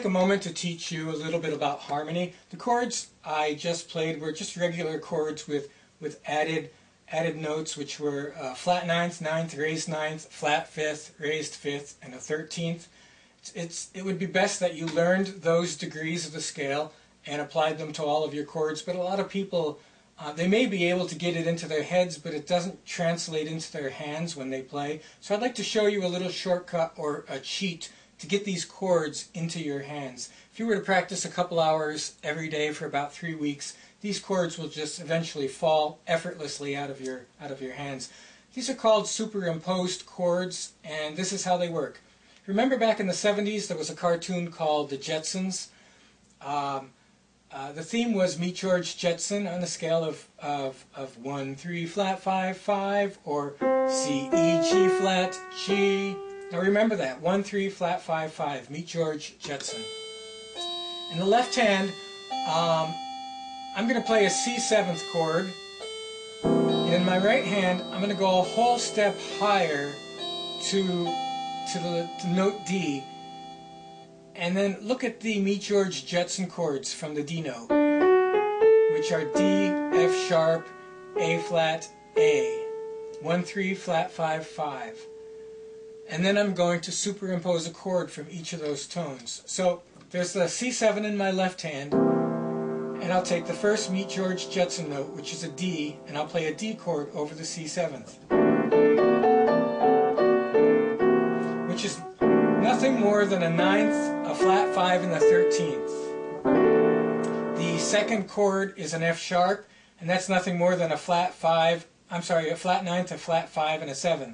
take a moment to teach you a little bit about harmony. The chords I just played were just regular chords with added notes, which were flat ninth, ninth, raised ninth, flat fifth, raised fifth, and a 13th. It would be best that you learned those degrees of the scale and applied them to all of your chords, but a lot of people, they may be able to get it into their heads, but it doesn't translate into their hands when they play. So I'd like to show you a little shortcut or a cheat to get these chords into your hands. If you were to practice a couple hours every day for about 3 weeks, these chords will just eventually fall effortlessly out of your hands. These are called superimposed chords, and this is how they work. Remember back in the 70s there was a cartoon called The Jetsons? The theme was Meet George Jetson on a scale of 1, 3, flat, 5, 5, or C, E, G, flat, G. Now remember that, 1, 3, flat, 5, 5, Meet George Jetson. In the left hand, I'm going to play a C7th chord. In my right hand, I'm going to go a whole step higher to note D. And then look at the Meet George Jetson chords from the D note, which are D, F sharp, A flat, A. 1, 3, flat, 5, 5. And then I'm going to superimpose a chord from each of those tones. So there's the C7 in my left hand, and I'll take the first Meet George Jetson note, which is a D, and I'll play a D chord over the C7th, which is nothing more than a ninth, a flat 5, and a 13th. The second chord is an F sharp, and that's nothing more than a flat 5, a flat ninth, a flat 5, and a 7th.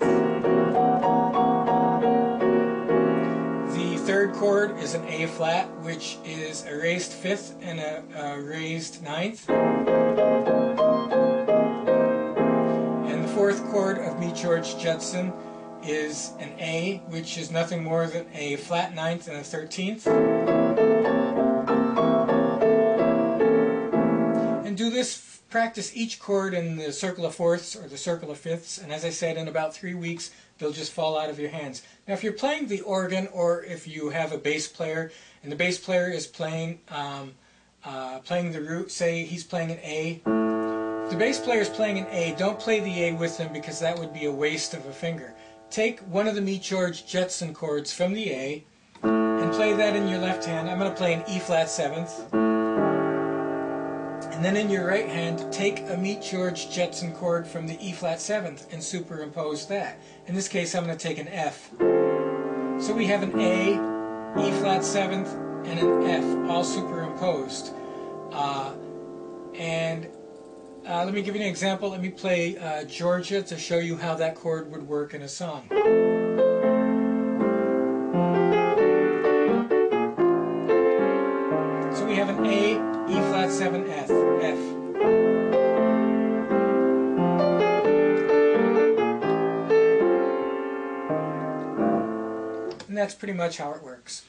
The third chord is an A flat, which is a raised 5th and a raised 9th. And the fourth chord of Meet George Jetson is an A, which is nothing more than a flat 9th and a 13th. And do this, practice each chord in the circle of fourths or the circle of fifths, and as I said, in about 3 weeks they'll just fall out of your hands. Now if you're playing the organ, or if you have a bass player and the bass player is playing the root, say he's playing an A. If the bass player is playing an A, don't play the A with him, because that would be a waste of a finger. Take one of the Meet George Jetson chords from the A and play that in your left hand. I'm going to play an E flat 7th. And then in your right hand, take a Meet George Jetson chord from the E flat 7th and superimpose that. In this case, I'm going to take an F. So we have an A, E flat 7th, and an F, all superimposed. Let me give you an example. Let me play Georgia to show you how that chord would work in a song. So we have an A, E flat 7, F. And that's pretty much how it works.